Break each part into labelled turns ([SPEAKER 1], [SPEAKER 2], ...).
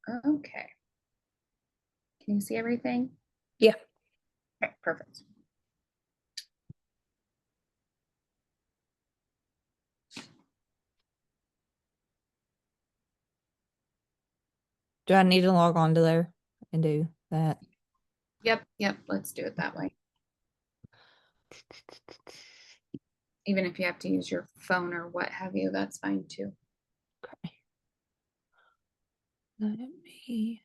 [SPEAKER 1] Okay. Can you see everything?
[SPEAKER 2] Yeah.
[SPEAKER 1] Okay, perfect.
[SPEAKER 2] Do I need to log on to there and do that?
[SPEAKER 1] Yep, let's do it that way. Even if you have to use your phone or what have you, that's fine too.
[SPEAKER 2] Okay. Let me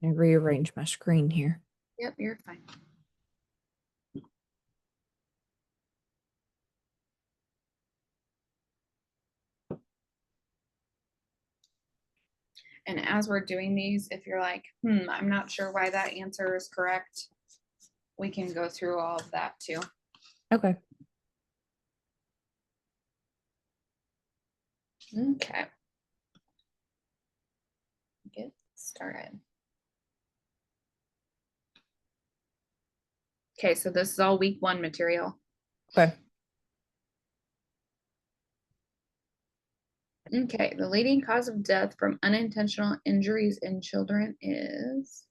[SPEAKER 2] rearrange my screen here.
[SPEAKER 1] Yep, you're fine. And as we're doing these, if you're like, I'm not sure why that answer is correct, we can go through all of that too.
[SPEAKER 2] Okay.
[SPEAKER 1] Okay. Get started. Okay, so this is all week 1 material.
[SPEAKER 2] Okay.
[SPEAKER 1] Okay, the leading cause of death from unintentional injuries in children is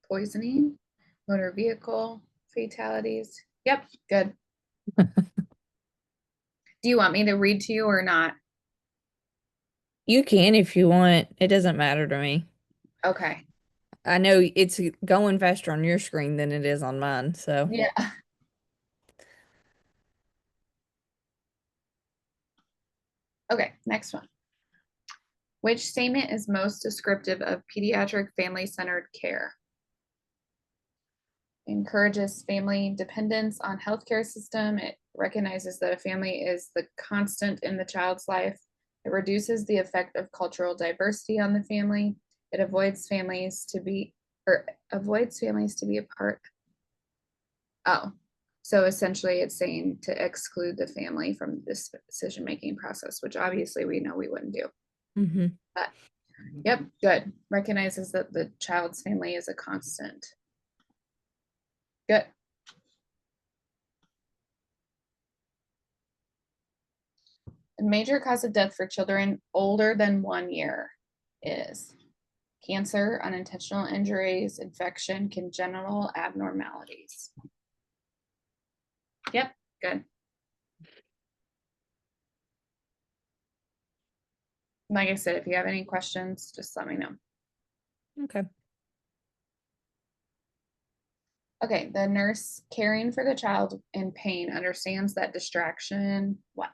[SPEAKER 1] poisoning, motor vehicle fatalities. Yep, good. Do you want me to read to you or not?
[SPEAKER 2] You can if you want. It doesn't matter to me.
[SPEAKER 1] Okay.
[SPEAKER 2] I know it's going faster on your screen than it is on mine, so.
[SPEAKER 1] Yeah. Okay, next one. Which statement is most descriptive of pediatric family-centered care? Encourages family dependence on healthcare system. It recognizes that a family is the constant in the child's life. It reduces the effect of cultural diversity on the family. It avoids families to be a part. Oh, so essentially it's saying to exclude the family from this decision-making process, which obviously we know we wouldn't do.
[SPEAKER 2] Mm-hmm.
[SPEAKER 1] But yep, good. Recognizes that the child's family is a constant. Good. A major cause of death for children older than 1 year is cancer, unintentional injuries, infection, congenital abnormalities. Yep, good. Like I said, if you have any questions, just let me know.
[SPEAKER 2] Okay.
[SPEAKER 1] Okay, the nurse caring for the child in pain understands that distraction, what?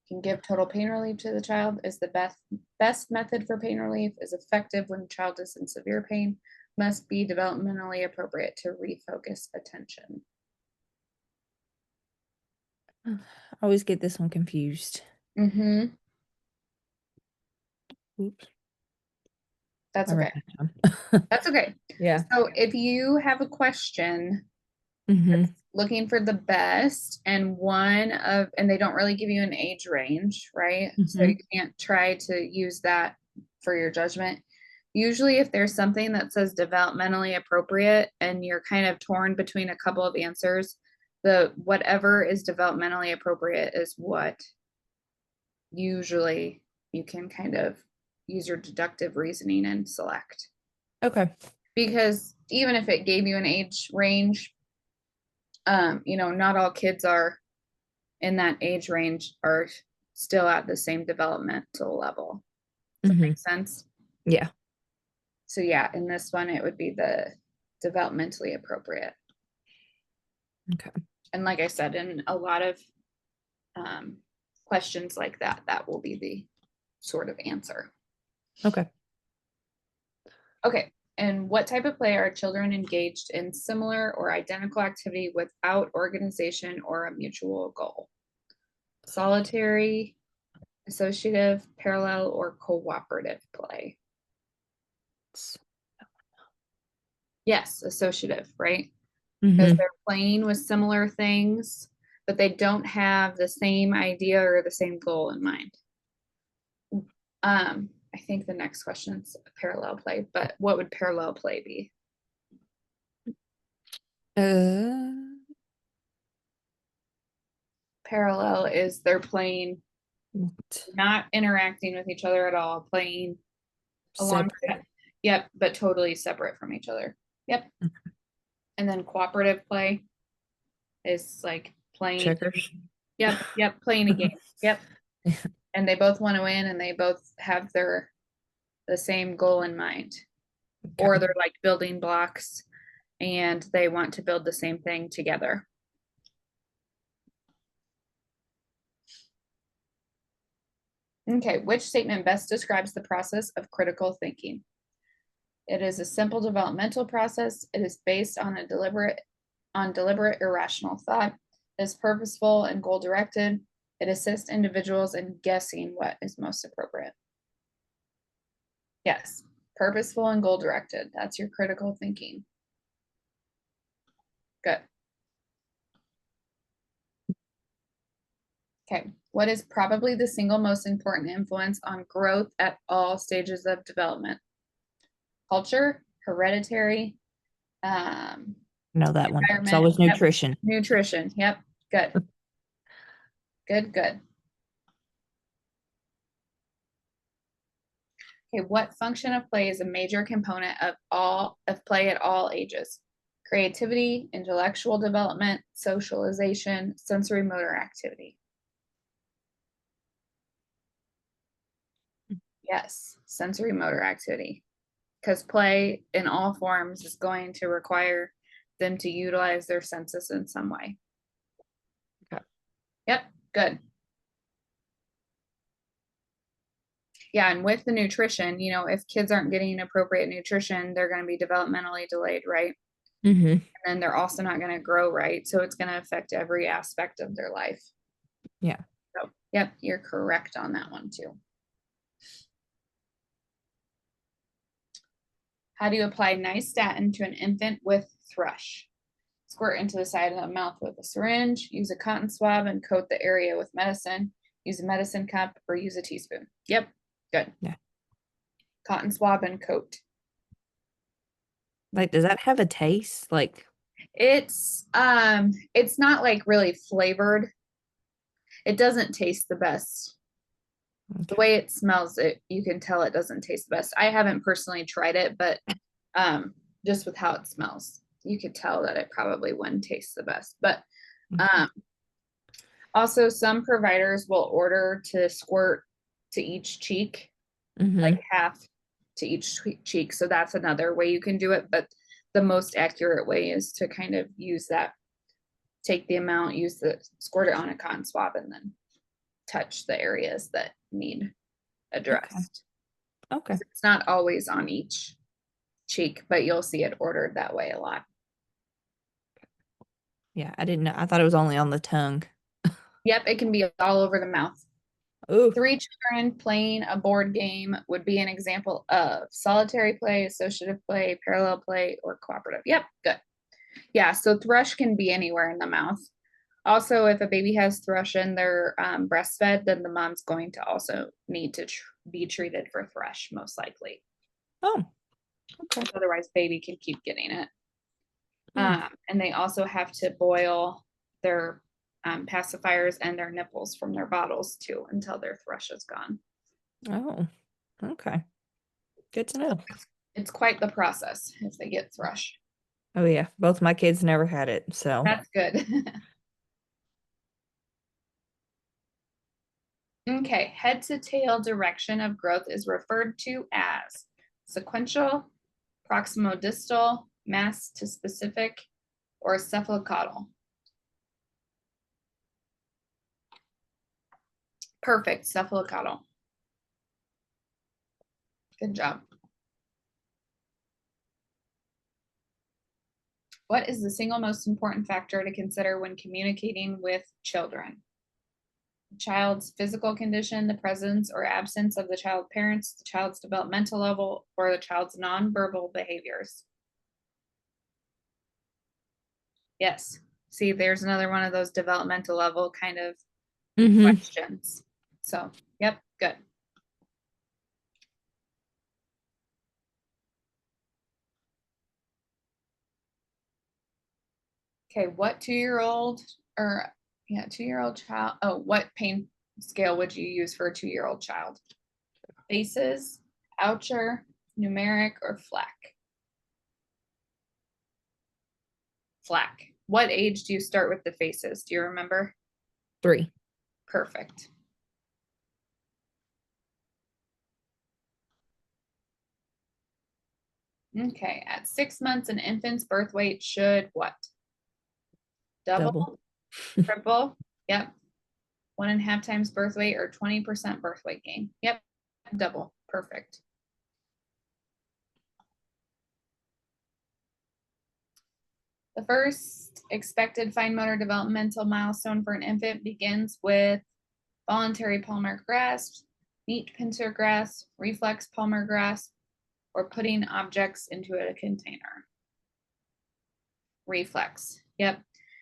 [SPEAKER 1] Can give total pain relief to the child, is the best method for pain relief, is effective when the child is in severe pain, must be developmentally appropriate to refocus attention.
[SPEAKER 2] I always get this one confused.
[SPEAKER 1] Mm-hmm.
[SPEAKER 2] Oops.
[SPEAKER 1] That's
[SPEAKER 2] I ran
[SPEAKER 1] okay.
[SPEAKER 2] out of time.
[SPEAKER 1] That's okay.
[SPEAKER 2] Yeah.
[SPEAKER 1] So if you have a question
[SPEAKER 2] Mm-hmm.
[SPEAKER 1] looking for the best and they don't really give you an age range, right? So
[SPEAKER 2] Mm-hmm.
[SPEAKER 1] you can't try to use that for your judgment. Usually if there's something that says developmentally appropriate and you're kind of torn between a couple of answers, the whatever is developmentally appropriate is what usually you can kind of use your deductive reasoning and select.
[SPEAKER 2] Okay.
[SPEAKER 1] Because even if it gave you an age range, not all kids are in that age range are still at the same developmental level. Does that
[SPEAKER 2] Mm-hmm.
[SPEAKER 1] make sense?
[SPEAKER 2] Yeah.
[SPEAKER 1] So yeah, in this one, it would be the developmentally appropriate.
[SPEAKER 2] Okay.
[SPEAKER 1] And like I said, in a lot of questions like that, that will be the sort of answer.
[SPEAKER 2] Okay.
[SPEAKER 1] Okay. And what type of play are children engaged in similar or identical activity without organization or a mutual goal? Solitary, associative, parallel, or cooperative play? Yes, associative, right? Because
[SPEAKER 2] Mm-hmm.
[SPEAKER 1] they're playing with similar things, but they don't have the same idea or the same goal in mind. I think the next question is parallel play, but what would parallel play be?
[SPEAKER 2] Uh,
[SPEAKER 1] Parallel is they're playing,
[SPEAKER 2] what?
[SPEAKER 1] not interacting with each other at all, playing
[SPEAKER 2] Separate.
[SPEAKER 1] Yep, but totally separate from each other. Yep. And then cooperative play is like playing.
[SPEAKER 2] Checkers.
[SPEAKER 1] Yep, playing a game. Yep. And they both want to win and they both have the same goal in mind. Or they're like building blocks and they want to build the same thing together. Okay, which statement best describes the process of critical thinking? It is a simple developmental process. It is based on deliberate, irrational thought. It is purposeful and goal directed. It assists individuals in guessing what is most appropriate. Yes, purposeful and goal directed. That's your critical thinking. Good. Okay, what is probably the single most important influence on growth at all stages of development? Culture, hereditary,
[SPEAKER 2] Know that one. It's
[SPEAKER 1] environment.
[SPEAKER 2] always
[SPEAKER 1] Yep.
[SPEAKER 2] nutrition.
[SPEAKER 1] Nutrition. Yep. Good. Good. Okay, what function of play is a major component of play at all ages? Creativity, intellectual development, socialization, sensory motor activity. Yes, sensory motor activity. Because play in all forms is going to require them to utilize their senses in some way.
[SPEAKER 2] Okay.
[SPEAKER 1] Yep, good. Yeah, and with the nutrition, if kids aren't getting appropriate nutrition, they're going to be developmentally delayed, right?
[SPEAKER 2] Mm-hmm.
[SPEAKER 1] And then they're also not going to grow right. So it's going to affect every aspect of their life.
[SPEAKER 2] Yeah.
[SPEAKER 1] So, yep, you're correct on that one too. How do you apply nystatin to an infant with thrush? Squirt into the side of the mouth with a syringe, use a cotton swab and coat the area with medicine, use a medicine cup or use a teaspoon. Yep, good.
[SPEAKER 2] Yeah.
[SPEAKER 1] Cotton swab and coat.
[SPEAKER 2] Like, does that have a taste? Like,
[SPEAKER 1] it's not like really flavored. It doesn't taste the best.
[SPEAKER 2] okay.
[SPEAKER 1] The way it smells, you can tell it doesn't taste the best. I haven't personally tried it, but just with how it smells, you could tell that it probably wouldn't taste the best. But also some providers will order to squirt to each cheek, like half to each cheek. So that's another way you can do it. But the most accurate way is to kind of use that, take the amount, squirt it on a cotton swab and then touch the areas that need addressed.
[SPEAKER 2] Okay.
[SPEAKER 1] It's not always on each cheek, but you'll see it ordered that way a lot.
[SPEAKER 2] Yeah, I didn't know. I thought it was only on the tongue.
[SPEAKER 1] Yep, it can be all over the mouth.
[SPEAKER 2] Ooh.
[SPEAKER 1] 3 children playing a board game would be an example of solitary play, associative play, parallel play, or cooperative. Yep, good. Yeah, so thrush can be anywhere in the mouth. Also, if a baby has thrush and they're breastfed, then the mom's going to also need to be treated for thrush, most likely.
[SPEAKER 2] Oh, okay.
[SPEAKER 1] Otherwise, baby can keep getting it. And they also have to boil their pacifiers and their nipples from their bottles too until their thrush is gone.
[SPEAKER 2] Oh, okay. Good to know.
[SPEAKER 1] It's quite the process if they get thrush.
[SPEAKER 2] Oh yeah, both my kids never had it, so
[SPEAKER 1] that's good. Okay, head to tail direction of growth is referred to as sequential, proximodistal, mass to specific, or cephalocaudal. Perfect, cephalocaudal. Good job. What is the single most important factor to consider when communicating with children? The child's physical condition, the presence or absence of the child parents, the child's developmental level, or the child's nonverbal behaviors. Yes. See, there's another one of those developmental level kind of questions. So, yep, good. Okay, what 2-year-old or 2-year-old child? Oh, what pain scale would you use for a 2-year-old child? Faces, Oucher, numeric, or flack? Flack. What age do you start with the faces? Do you remember?
[SPEAKER 2] 3.
[SPEAKER 1] Perfect. Okay, at 6 months, an infant's birth weight should what? Double, triple? Yep. 1.5 times birth weight or 20% birth weight gain. Yep, double. Perfect. The first expected fine motor developmental milestone for an infant begins with voluntary palmar grasp, neat pincer grasp, reflex palmar grasp, or putting objects into a container. Reflex. Yep.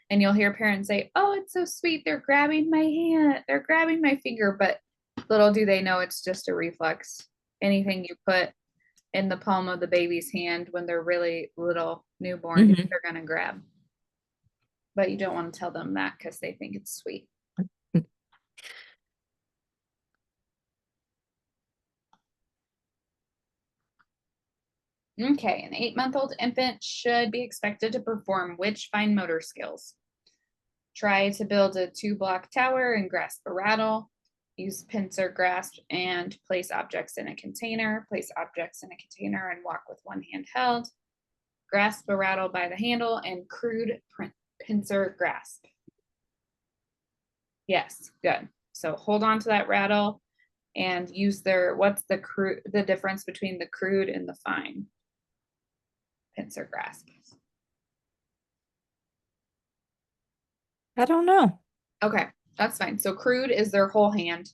[SPEAKER 1] And you'll hear parents say, oh, it's so sweet. They're grabbing my hand. They're grabbing my finger. But little do they know it's just a reflex. Anything you put in the palm of the baby's hand when they're really little newborn, they're going to grab. But you don't want to tell them that because they think it's sweet. Okay, an 8-month-old infant should be expected to perform which fine motor skills? Try to build a 2-block tower and grasp a rattle. Use pincer grasp and place objects in a container. Place objects in a container and walk with one hand held. Grasp a rattle by the handle and crude pincer grasp. Yes, good. So hold on to that rattle and use what's the difference between the crude and the fine? Pincer grasp.
[SPEAKER 2] I don't know.
[SPEAKER 1] Okay, that's fine. So crude is their whole hand.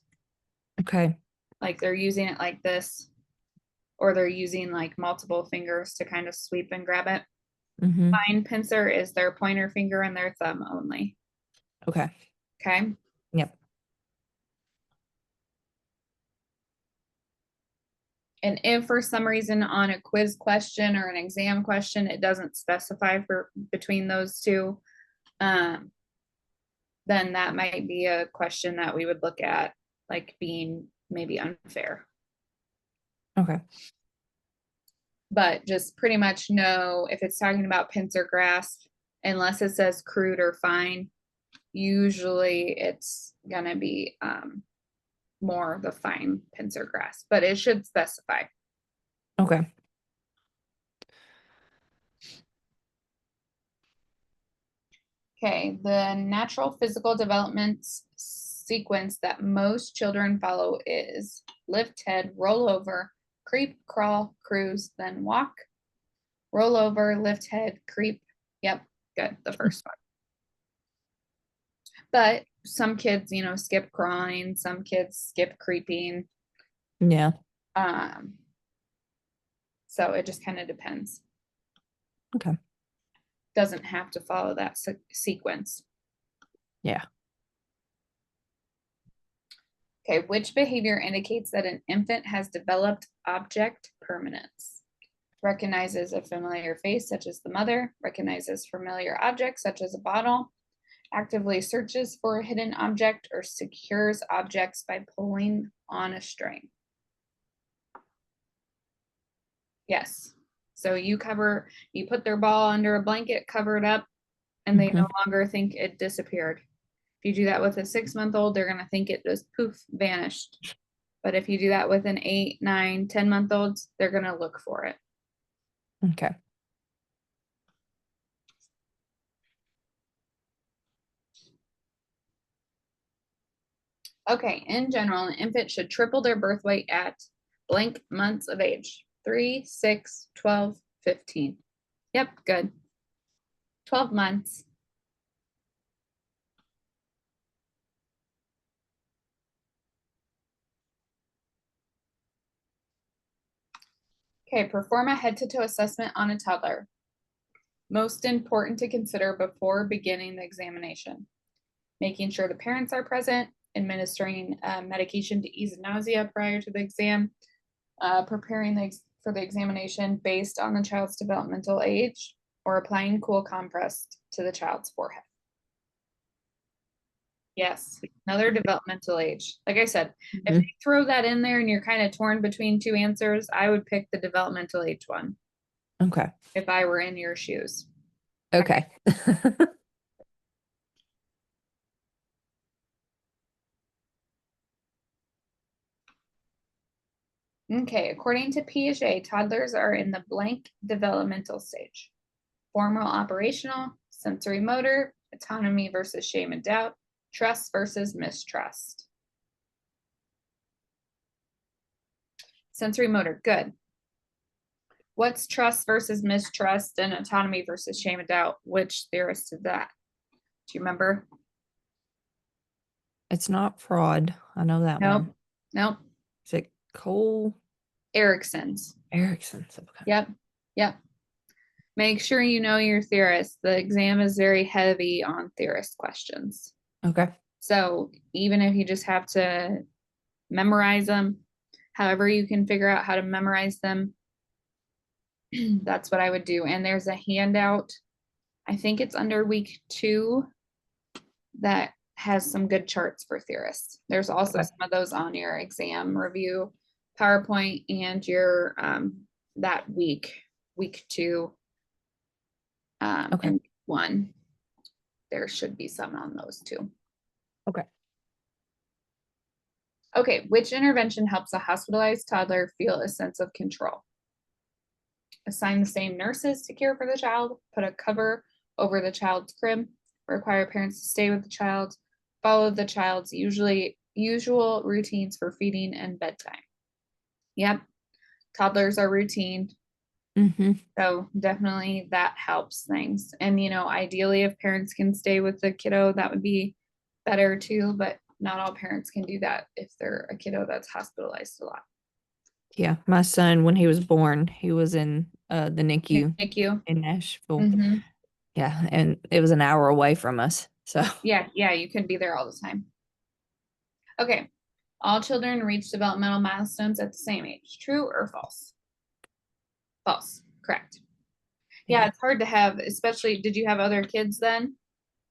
[SPEAKER 2] Okay.
[SPEAKER 1] Like they're using it like this, or they're using like multiple fingers to kind of sweep and grab it. Fine pincer is their pointer finger and their thumb only.
[SPEAKER 2] Okay.
[SPEAKER 1] Okay.
[SPEAKER 2] Yep.
[SPEAKER 1] And if for some reason on a quiz question or an exam question, it doesn't specify for between those two, then that might be a question that we would look at like being maybe unfair.
[SPEAKER 2] Okay.
[SPEAKER 1] But just pretty much know if it's talking about pincer grasp, unless it says crude or fine, usually it's gonna be more the fine pincer grasp, but it should specify.
[SPEAKER 2] Okay.
[SPEAKER 1] Okay, the natural physical development sequence that most children follow is lift head, roll over, creep, crawl, cruise, then walk. Roll over, lift head, creep. Yep, good, the first one. But some kids, skip crawling, some kids skip creeping.
[SPEAKER 2] Yeah.
[SPEAKER 1] So it just kind of depends.
[SPEAKER 2] Okay.
[SPEAKER 1] Doesn't have to follow that sequence.
[SPEAKER 2] Yeah.
[SPEAKER 1] Okay, which behavior indicates that an infant has developed object permanence? Recognizes a familiar face, such as the mother, recognizes familiar objects, such as a bottle, actively searches for a hidden object, or secures objects by pulling on a string. Yes. So you put their ball under a blanket, cover it up, and they no longer think it disappeared. If you do that with a 6-month-old, they're going to think it just poof, vanished. But if you do that with an 8, 9, 10-month-old, they're going to look for it.
[SPEAKER 2] Okay.
[SPEAKER 1] Okay, in general, an infant should triple their birth weight at blank months of age. 3, 6, 12, 15. Yep, good. 12 months. Okay, perform a head-to-toe assessment on a toddler. Most important to consider before beginning the examination. Making sure the parents are present, administering medication to ease nausea prior to the exam, preparing for the examination based on the child's developmental age, or applying cool compress to the child's forehead. Yes, another developmental age. Like I said, if
[SPEAKER 2] Mhm.
[SPEAKER 1] you throw that in there and you're kind of torn between two answers, I would pick the developmental age one
[SPEAKER 2] Okay.
[SPEAKER 1] if I were in your shoes.
[SPEAKER 2] Okay.
[SPEAKER 1] Okay, according to Piaget, toddlers are in the blank developmental stage. Formal operational, sensory motor, autonomy versus shame and doubt, trust versus mistrust. Sensory motor, good. What's trust versus mistrust and autonomy versus shame and doubt? Which theorist did that? Do you remember?
[SPEAKER 2] It's not fraud. I know that
[SPEAKER 1] Nope.
[SPEAKER 2] one.
[SPEAKER 1] Nope.
[SPEAKER 2] Is it Cole
[SPEAKER 1] Erickson's.
[SPEAKER 2] Erickson's? Okay.
[SPEAKER 1] Yep. Yep. Make sure you know your theorist. The exam is very heavy on theorist questions.
[SPEAKER 2] Okay.
[SPEAKER 1] So even if you just have to memorize them, however you can figure out how to memorize them, that's what I would do. And there's a handout, I think it's under week 2, that has some good charts for theorists. There's also
[SPEAKER 2] Okay.
[SPEAKER 1] some of those on your exam review PowerPoint and your that week 2
[SPEAKER 2] Okay.
[SPEAKER 1] and 1. There should be some on those too.
[SPEAKER 2] Okay.
[SPEAKER 1] Okay, which intervention helps a hospitalized toddler feel a sense of control? Assign the same nurses to care for the child, put a cover over the child's crib, require parents to stay with the child, follow the child's usual routines for feeding and bedtime. Yep, toddlers are routine,
[SPEAKER 2] Mm-hmm.
[SPEAKER 1] so definitely that helps things. And ideally, if parents can stay with the kiddo, that would be better too. But not all parents can do that if they're a kiddo that's hospitalized a lot.
[SPEAKER 2] Yeah. My son, when he was born, he was in the NICU
[SPEAKER 1] Thank you.
[SPEAKER 2] in Nashville.
[SPEAKER 1] Mm-hmm.
[SPEAKER 2] Yeah. And it was an hour away from us. So
[SPEAKER 1] Yeah, you could be there all the time. Okay, all children reach developmental milestones at the same age. True or false? False. Correct. Yeah,
[SPEAKER 2] yeah.
[SPEAKER 1] it's hard to have, especially, did you have other kids then?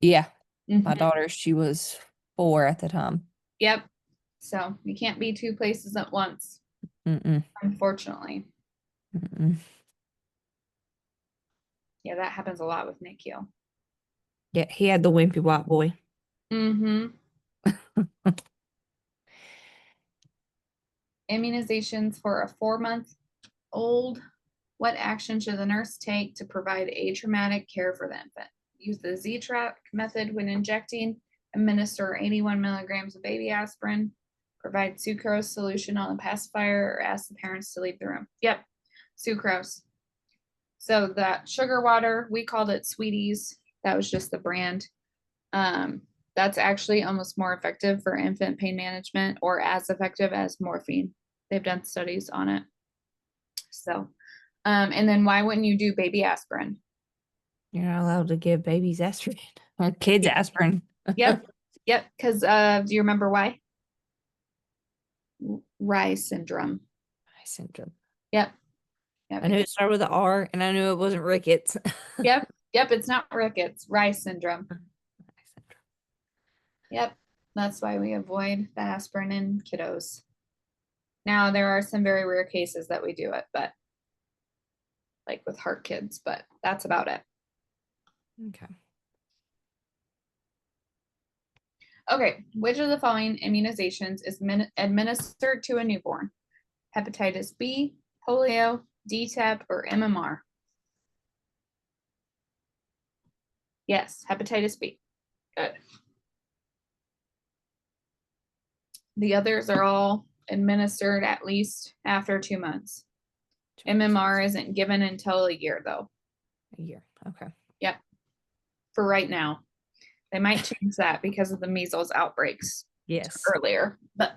[SPEAKER 2] Yeah. My
[SPEAKER 1] Mhm.
[SPEAKER 2] daughter, she was 4 at the time.
[SPEAKER 1] Yep. So you can't be two places at once,
[SPEAKER 2] Mm-mm.
[SPEAKER 1] unfortunately.
[SPEAKER 2] Mm-mm.
[SPEAKER 1] Yeah, that happens a lot with NICU.
[SPEAKER 2] Yeah, he had the wimpy white boy.
[SPEAKER 1] Mm-hmm. Immunizations for a 4-month old. What action should the nurse take to provide atraumatic care for the infant? Use the Z-Track method when injecting, administer 81 milligrams of baby aspirin, provide sucrose solution on the pacifier, or ask the parents to leave the room. Yep, sucrose. So that sugar water, we called it Sweeties. That was just the brand. That's actually almost more effective for infant pain management, or as effective as morphine. They've done studies on it. So, and then why wouldn't you do baby aspirin?
[SPEAKER 2] You're not allowed to give babies aspirin or kids aspirin.
[SPEAKER 1] Yep. Yep. Because do you remember why? Rye syndrome.
[SPEAKER 2] Eye syndrome.
[SPEAKER 1] Yep. Yep.
[SPEAKER 2] I knew it started with an R and I knew it wasn't rickets.
[SPEAKER 1] Yep. Yep. It's not rickets, rye syndrome.
[SPEAKER 2] Eye syndrome.
[SPEAKER 1] Yep. That's why we avoid the aspirin in kiddos. Now, there are some very rare cases that we do it, but like with heart kids, but that's about it.
[SPEAKER 2] Okay.
[SPEAKER 1] Okay. Which of the following immunizations is administered to a newborn? Hepatitis B, polio, DTaP, or MMR? Yes, hepatitis B. Good. The others are all administered at least after 2 months. MMR isn't given until a year, though.
[SPEAKER 2] A year. Okay.
[SPEAKER 1] Yep. For right now. They might change that because of the measles outbreaks
[SPEAKER 2] Yes.
[SPEAKER 1] earlier, but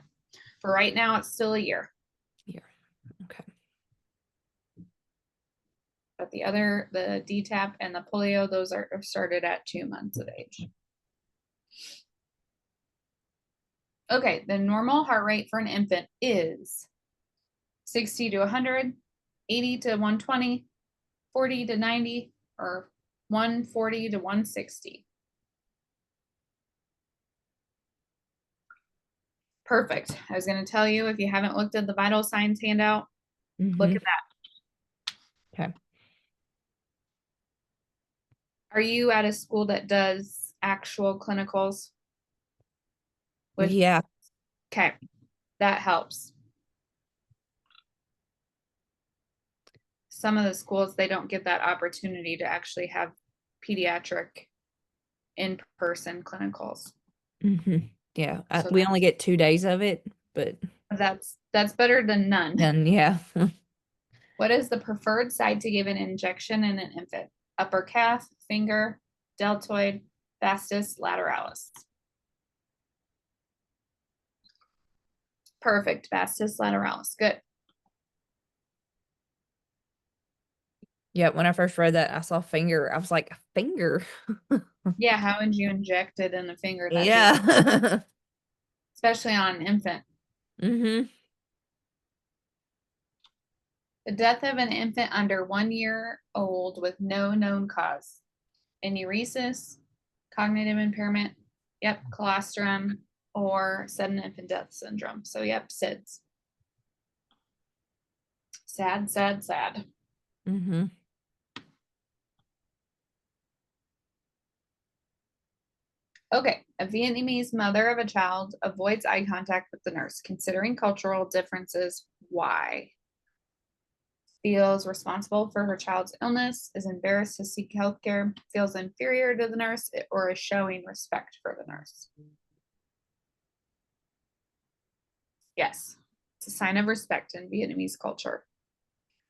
[SPEAKER 1] for right now, it's still a year.
[SPEAKER 2] Year. Okay.
[SPEAKER 1] But the DTaP and the polio, those are started at 2 months of age. Okay, the normal heart rate for an infant is 60 to 100, 80 to 120, 40 to 90, or 140 to 160. Perfect. I was going to tell you, if you haven't looked at the vital signs handout, look
[SPEAKER 2] Mhm.
[SPEAKER 1] at that.
[SPEAKER 2] Okay.
[SPEAKER 1] Are you at a school that does actual clinicals?
[SPEAKER 2] Yeah.
[SPEAKER 1] Okay, that helps. Some of the schools, they don't get that opportunity to actually have pediatric in-person clinicals.
[SPEAKER 2] Mhm. Yeah.
[SPEAKER 1] So
[SPEAKER 2] We only get 2 days of it, but
[SPEAKER 1] that's better than none.
[SPEAKER 2] then yeah.
[SPEAKER 1] What is the preferred site to give an injection in an infant? Upper calf, finger, deltoid, vastus, lateralis. Perfect. Vastus lateralis. Good.
[SPEAKER 2] Yeah, when I first read that, I saw finger. I was like, a finger.
[SPEAKER 1] Yeah, how would you inject it in the finger that big?
[SPEAKER 2] Yeah.
[SPEAKER 1] Especially on an infant.
[SPEAKER 2] Mhm.
[SPEAKER 1] The death of an infant under 1 year old with no known cause. Enuresis, cognitive impairment, yep, colostrum, or sudden infant death syndrome. So, yep, SIDS. Sad, sad, sad.
[SPEAKER 2] Mhm.
[SPEAKER 1] Okay, a Vietnamese mother of a child avoids eye contact with the nurse, considering cultural differences. Why? Feels responsible for her child's illness, is embarrassed to seek healthcare, feels inferior to the nurse, or is showing respect for the nurse. Yes, it's a sign of respect in Vietnamese culture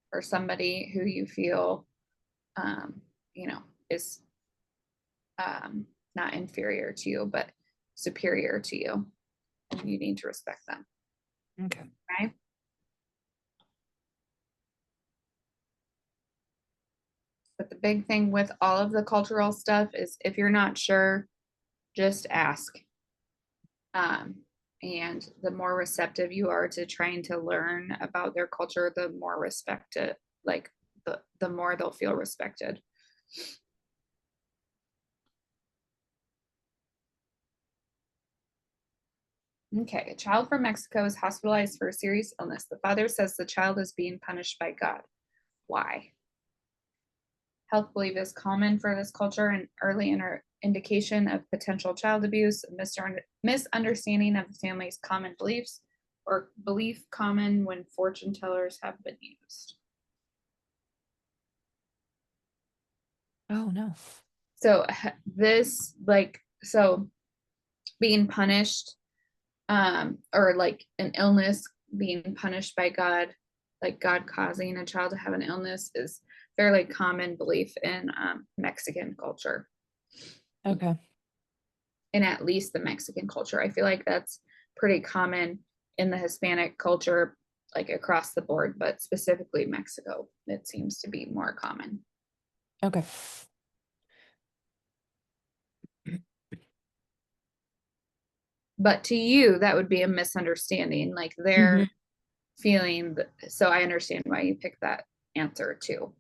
[SPEAKER 1] for somebody who you feel, um, you know, is not inferior to you, but superior to you, and you need to respect them.
[SPEAKER 2] Okay.
[SPEAKER 1] Okay. But the big thing with all of the cultural stuff is if you're not sure, just ask. Um, and the more receptive you are to trying to learn about their culture, the more respected, like the more they'll feel respected. Okay, a child from Mexico is hospitalized for a serious illness. The father says the child is being punished by God. Why? Health belief is common for this culture and early indication of potential child abuse, misunderstanding of the family's common beliefs, or belief common when fortune tellers have been used.
[SPEAKER 2] Oh no.
[SPEAKER 1] So this so being punished, or like an illness being punished by God, like God causing a child to have an illness, is fairly common belief in Mexican culture.
[SPEAKER 2] Okay.
[SPEAKER 1] In at least the Mexican culture. I feel like that's pretty common in the Hispanic culture, like across the board, but specifically Mexico, it seems to be more common.
[SPEAKER 2] Okay.
[SPEAKER 1] But to you, that would be a misunderstanding. Like they're
[SPEAKER 2] Mhm.
[SPEAKER 1] feeling, so I understand why you picked that answer too.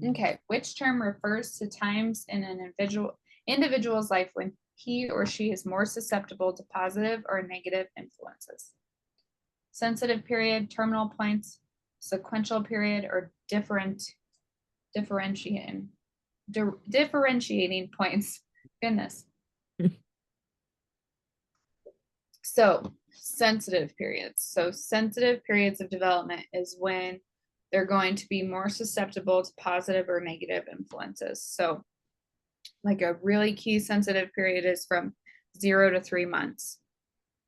[SPEAKER 1] Okay, which term refers to times in an individual's life when he or she is more susceptible to positive or negative influences? Sensitive period, terminal points, sequential period, or differentiating differentiating points. Goodness. So sensitive periods. So sensitive periods of development is when they're going to be more susceptible to positive or negative influences. So like a really key sensitive period is from 0 to 3 months,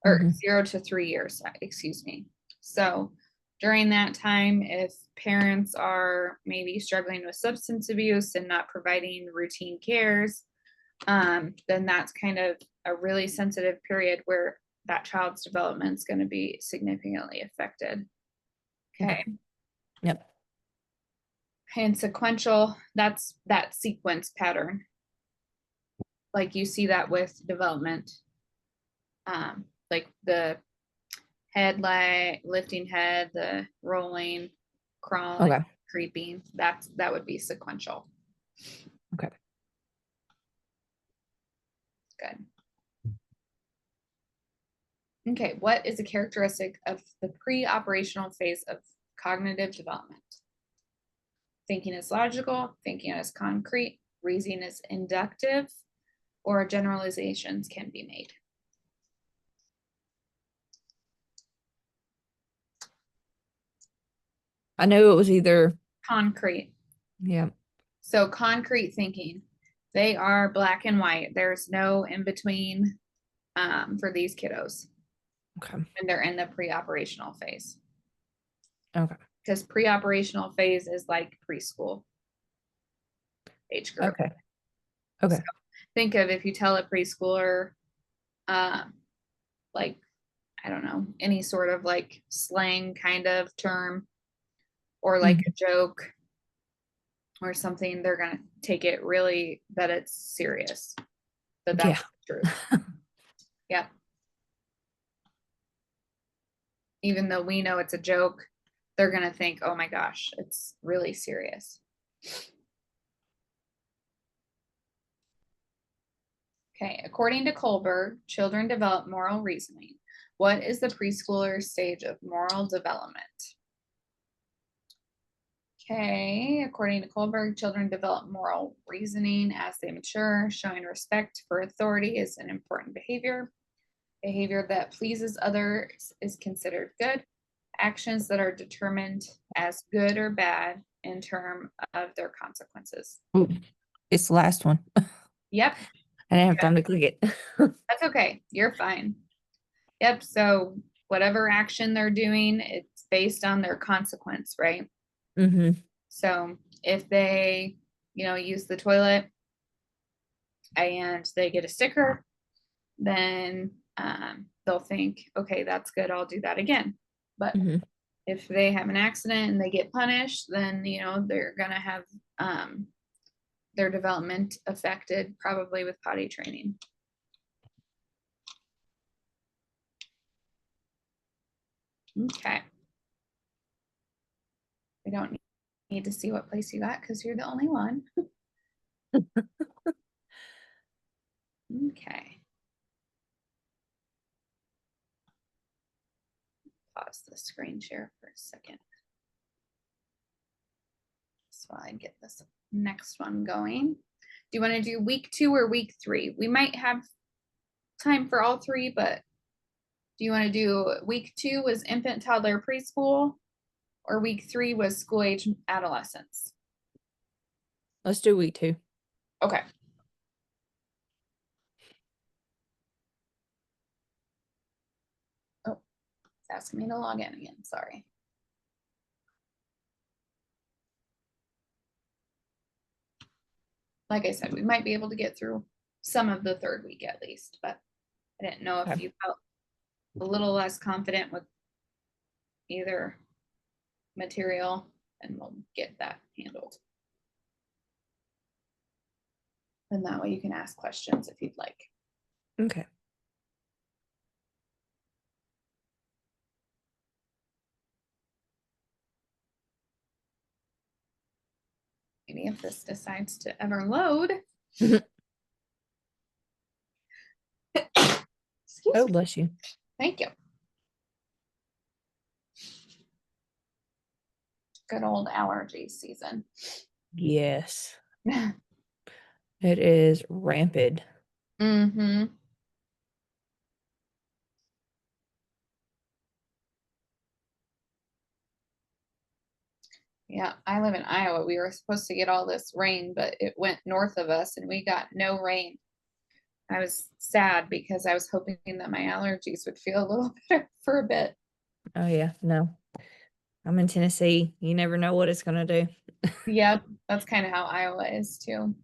[SPEAKER 1] or
[SPEAKER 2] Mhm.
[SPEAKER 1] 0 to 3 years, excuse me. So during that time, if parents are maybe struggling with substance abuse and not providing routine cares, then that's kind of a really sensitive period where that child's development is going to be significantly affected.
[SPEAKER 2] Okay.
[SPEAKER 1] Okay.
[SPEAKER 2] Yep.
[SPEAKER 1] And sequential, that's that sequence pattern. Like you see that with development, like the head light, lifting head, the rolling, crawling,
[SPEAKER 2] Okay.
[SPEAKER 1] creeping. That would be sequential.
[SPEAKER 2] Okay.
[SPEAKER 1] good. Okay, what is a characteristic of the pre-operational phase of cognitive development? Thinking is logical, thinking is concrete, reasoning is inductive, or generalizations can be made.
[SPEAKER 2] I knew it was either,
[SPEAKER 1] Concrete.
[SPEAKER 2] yeah.
[SPEAKER 1] So concrete thinking, they are black and white. There's no in between for these kiddos.
[SPEAKER 2] Okay.
[SPEAKER 1] And they're in the pre-operational phase.
[SPEAKER 2] Okay.
[SPEAKER 1] Because pre-operational phase is like preschool age group.
[SPEAKER 2] Okay. Okay.
[SPEAKER 1] So think of if you tell a preschooler, like, I don't know, any sort of like slang kind of term or like a joke or something, they're going to take it really that it's serious, that that's the truth. Yeah. Even though we know it's a joke, they're going to think, oh my gosh, it's really serious. Okay, according to Kohlberg, children develop moral reasoning. What is the preschooler stage of moral development? Okay, according to Kohlberg, children develop moral reasoning as they mature. Showing respect for authority is an important behavior. Behavior that pleases others is considered good. Actions that are determined as good or bad in terms of their consequences.
[SPEAKER 2] Ooh, it's the last one.
[SPEAKER 1] Yep.
[SPEAKER 2] I didn't have time to click it.
[SPEAKER 1] That's okay. You're fine. Yep. So whatever action they're doing, it's based on their consequence, right?
[SPEAKER 2] Mm-hmm.
[SPEAKER 1] So if they, use the toilet and they get a sticker, then they'll think, okay, that's good. I'll do that again. But if they have an accident and they get punished, then, they're going to have their development affected, probably with potty training. Okay. We don't need to see what place you got because you're the only one. Okay. Pause the screen share for a second. So I get this next one going. Do you want to do week 2 or week 3? We might have time for all 3, but do you want to do week 2 was infant, toddler, preschool, or week 3 was school age adolescents?
[SPEAKER 2] Let's do week 2.
[SPEAKER 1] Okay. Oh, it's asking me to log in again. Sorry. Like I said, we might be able to get through some of the 3rd week at least, but I didn't know if you felt a little less confident with either material, and we'll get that handled. And that way you can ask questions if you'd like.
[SPEAKER 2] Okay.
[SPEAKER 1] Maybe if this decides to ever load.
[SPEAKER 2] Oh, bless you.
[SPEAKER 1] Thank you. Good old allergy season.
[SPEAKER 2] Yes. It is rampant.
[SPEAKER 1] Mm-hmm. Yeah, I live in Iowa. We were supposed to get all this rain, but it went north of us and we got no rain. I was sad because I was hoping that my allergies would feel a little better for a bit.
[SPEAKER 2] Oh, yeah. No. I'm in Tennessee. You never know what it's going to do.
[SPEAKER 1] Yep, that's kind of how Iowa is too.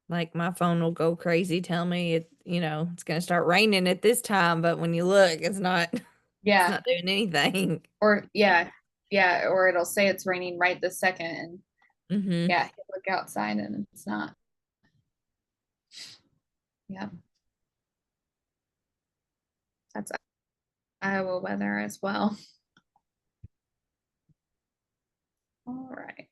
[SPEAKER 2] Like my phone will go crazy, tell me it's going to start raining at this time, but when you look, it's not.
[SPEAKER 1] Yeah.
[SPEAKER 2] It's not doing anything.
[SPEAKER 1] Or or it'll say it's raining right this second, and you look outside and it's not. Yeah, that's Iowa weather as well. All right.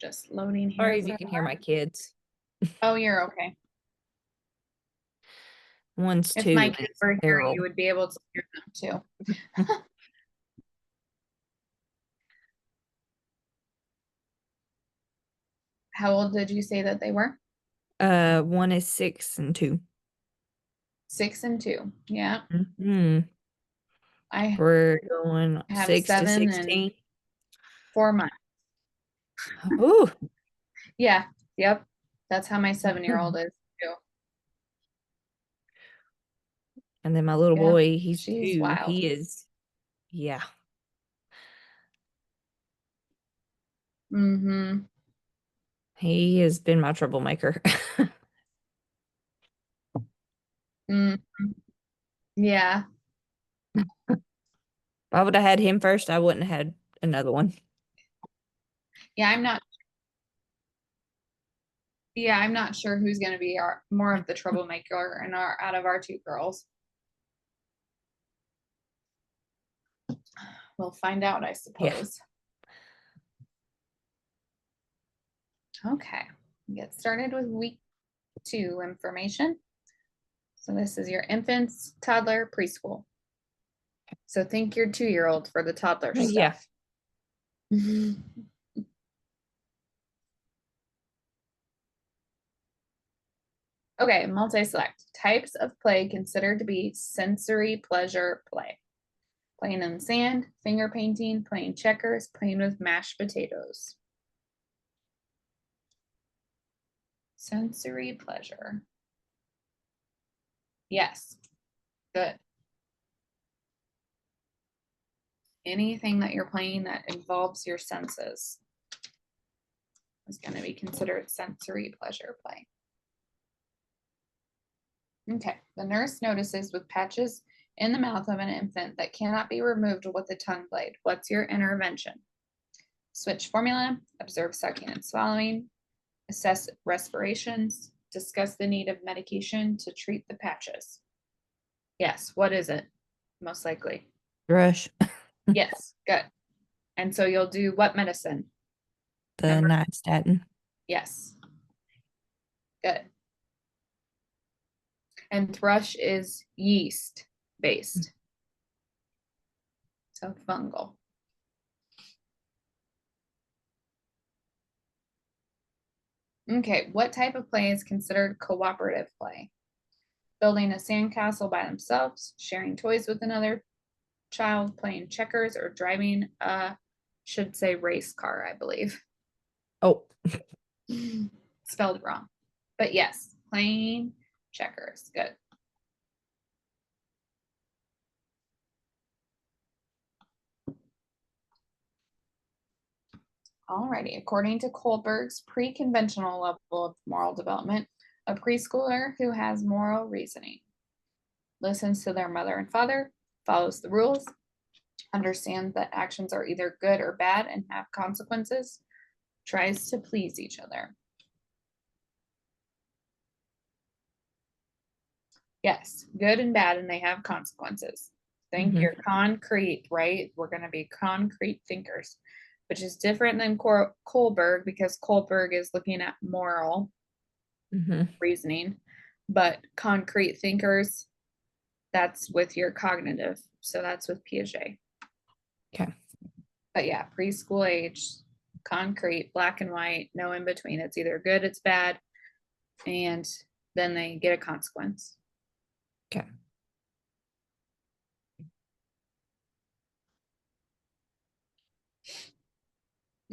[SPEAKER 1] Just loading
[SPEAKER 2] Sorry
[SPEAKER 1] here
[SPEAKER 2] if you
[SPEAKER 1] for
[SPEAKER 2] can hear my kids.
[SPEAKER 1] Oh, you're okay.
[SPEAKER 2] One's
[SPEAKER 1] If my
[SPEAKER 2] 2 and
[SPEAKER 1] kids
[SPEAKER 2] it's
[SPEAKER 1] were here, you
[SPEAKER 2] feral.
[SPEAKER 1] would be able to hear them too. How old did you say that they were?
[SPEAKER 2] One is 6 and 2.
[SPEAKER 1] 6 and 2. Yeah.
[SPEAKER 2] Hmm.
[SPEAKER 1] I
[SPEAKER 2] We're going
[SPEAKER 1] have
[SPEAKER 2] 6 to
[SPEAKER 1] 7 and
[SPEAKER 2] 16.
[SPEAKER 1] 4 months.
[SPEAKER 2] Ooh.
[SPEAKER 1] Yeah. Yep. That's how my 7-year-old is too.
[SPEAKER 2] And then my little
[SPEAKER 1] Yeah.
[SPEAKER 2] boy, he's
[SPEAKER 1] She's
[SPEAKER 2] 2.
[SPEAKER 1] wild.
[SPEAKER 2] He is, yeah.
[SPEAKER 1] Mm-hmm.
[SPEAKER 2] He has been my troublemaker.
[SPEAKER 1] Mm-hmm. Yeah.
[SPEAKER 2] If I would have had him first, I wouldn't have had another one.
[SPEAKER 1] Yeah, I'm not sure who's gonna be our more of the troublemaker and our out of our 2 girls. We'll find out, I
[SPEAKER 2] Yeah.
[SPEAKER 1] suppose. Okay. Get started with week 2 information. So this is your infants, toddler, preschool. So think your 2-year-old for the toddler
[SPEAKER 2] Yeah.
[SPEAKER 1] stuff. Okay, multi-select. Types of play considered to be sensory pleasure play. Playing in the sand, finger painting, playing checkers, playing with mashed potatoes. Sensory pleasure. Yes, good. Anything that you're playing that involves your senses is going to be considered sensory pleasure play. Okay, the nurse notices with patches in the mouth of an infant that cannot be removed with a tongue blade. What's your intervention? Switch formula, observe sucking and swallowing, assess respirations, discuss the need of medication to treat the patches. Yes, what is it? Most likely.
[SPEAKER 2] Rush.
[SPEAKER 1] Yes, good. And so you'll do what medicine?
[SPEAKER 2] The
[SPEAKER 1] Number,
[SPEAKER 2] nystatin.
[SPEAKER 1] yes, good. And thrush is yeast based, so fungal. Okay, what type of play is considered cooperative play? Building a sandcastle by themselves, sharing toys with another child, playing checkers, or driving a, should say race car, I believe.
[SPEAKER 2] Oh,
[SPEAKER 1] Spelled wrong. But yes, playing checkers. Good. Alrighty. According to Kohlberg's pre-conventional level of moral development, a preschooler who has moral reasoning listens to their mother and father, follows the rules, understands that actions are either good or bad and have consequences, tries to please each other. Yes, good and bad, and they have consequences. Think
[SPEAKER 2] mhm,
[SPEAKER 1] you're concrete, right? We're going to be concrete thinkers, which is different than Kohlberg because Kohlberg is looking at moral
[SPEAKER 2] mhm.
[SPEAKER 1] reasoning, but concrete thinkers, that's with your cognitive. So that's with Piaget.
[SPEAKER 2] Okay.
[SPEAKER 1] But yeah, preschool age, concrete, black and white, no in between. It's either good, it's bad, and then they get a consequence.
[SPEAKER 2] Okay.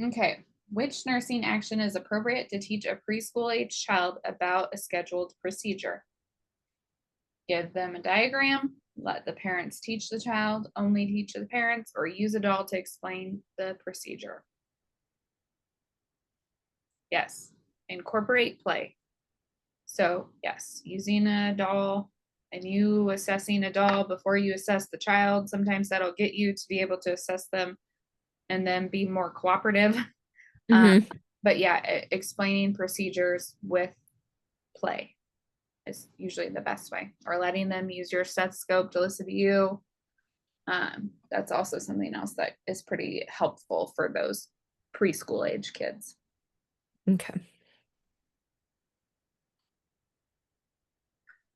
[SPEAKER 1] Okay. Which nursing action is appropriate to teach a preschool age child about a scheduled procedure? Give them a diagram, let the parents teach the child, only teach the parents, or use a doll to explain the procedure. Yes. Incorporate play. So, yes, using a doll and you assessing a doll before you assess the child, sometimes that'll get you to be able to assess them and then be more cooperative.
[SPEAKER 2] Mhm.
[SPEAKER 1] But yeah, explaining procedures with play is usually the best way, or letting them use your stethoscope to listen to you. That's also something else that is pretty helpful for those preschool age kids.
[SPEAKER 2] Okay.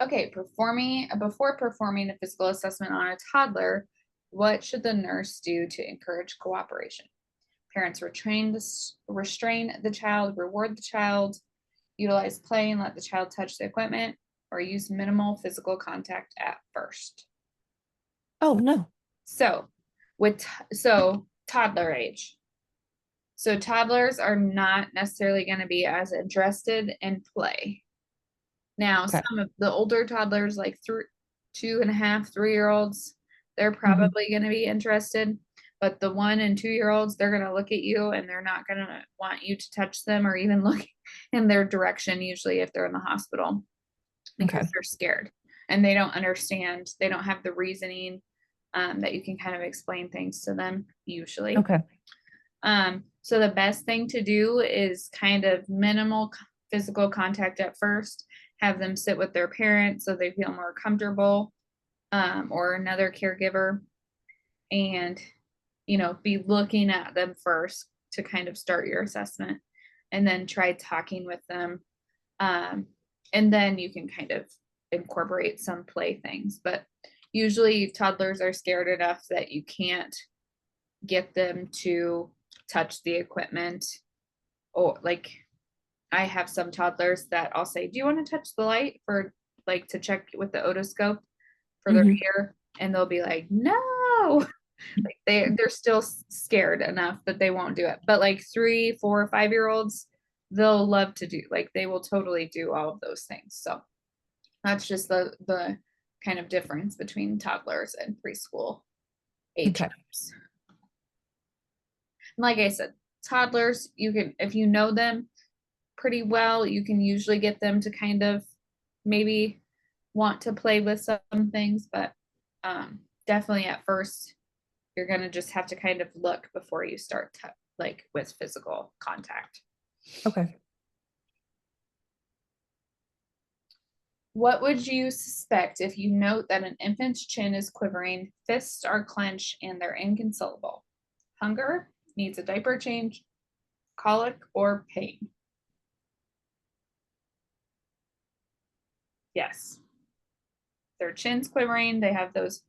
[SPEAKER 1] Okay, before performing a physical assessment on a toddler, what should the nurse do to encourage cooperation? Parents restrain the child, reward the child, utilize play and let the child touch the equipment, or use minimal physical contact at first.
[SPEAKER 2] Oh, no.
[SPEAKER 1] So, toddler age. So toddlers are not necessarily going to be as interested in play. Now,
[SPEAKER 2] Okay.
[SPEAKER 1] some of the older toddlers, like 2.5, 3-year-olds, they're
[SPEAKER 2] Mhm.
[SPEAKER 1] probably going to be interested. But the 1 and 2-year-olds, they're going to look at you and they're not going to want you to touch them or even look in their direction, usually if they're in the hospital, because
[SPEAKER 2] Okay.
[SPEAKER 1] they're scared and they don't understand. They don't have the reasoning that you can kind of explain things to them, usually.
[SPEAKER 2] Okay.
[SPEAKER 1] So the best thing to do is kind of minimal physical contact at first, have them sit with their parents so they feel more comfortable, or another caregiver, and, be looking at them first to kind of start your assessment, and then try talking with them. Um, and then you can kind of incorporate some play things. But usually toddlers are scared enough that you can't get them to touch the equipment, or like I have some toddlers that I'll say, "Do you want to touch the light for like to check with the otoscope for their
[SPEAKER 2] Mhm.
[SPEAKER 1] ear?" And they'll be like, "No." Like they're still scared enough that they won't do it. But like 3, 4, 5-year-olds, they'll love to do, like they will totally do all of those things. So that's just the kind of difference between toddlers and preschool age
[SPEAKER 2] Okay.
[SPEAKER 1] groups. And like I said, toddlers, you can, if you know them pretty well, you can usually get them to kind of maybe want to play with some things, but definitely at first, you're going to just have to kind of look before you start like with physical contact.
[SPEAKER 2] Okay.
[SPEAKER 1] What would you suspect if you note that an infant's chin is quivering, fists are clenched, and they're inconsolable? Hunger, needs a diaper change, colic, or pain? Yes. Their chin's quivering, they have those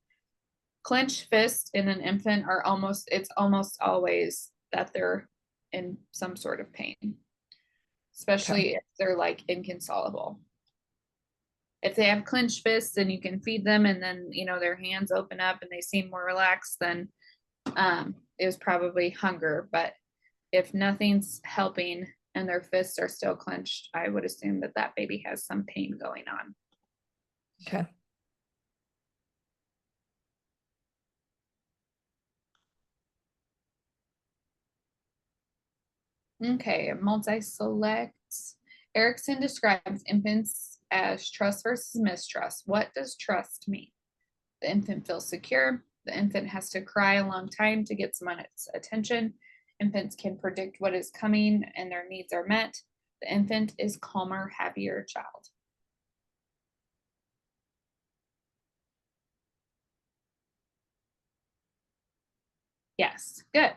[SPEAKER 1] clenched fists in an infant are it's almost always that they're in some sort of pain,
[SPEAKER 2] Okay.
[SPEAKER 1] especially if they're like inconsolable. If they have clenched fists and you can feed them and then their hands open up and they seem more relaxed, then it was probably hunger. But if nothing's helping and their fists are still clenched, I would assume that that baby has some pain going on.
[SPEAKER 2] Okay.
[SPEAKER 1] Okay, multi-select. Erickson describes infants as trust versus mistrust. What does trust mean? The infant feels secure. The infant has to cry a long time to get someone's attention. Infants can predict what is coming and their needs are met. The infant is calmer, happier child. Yes, good.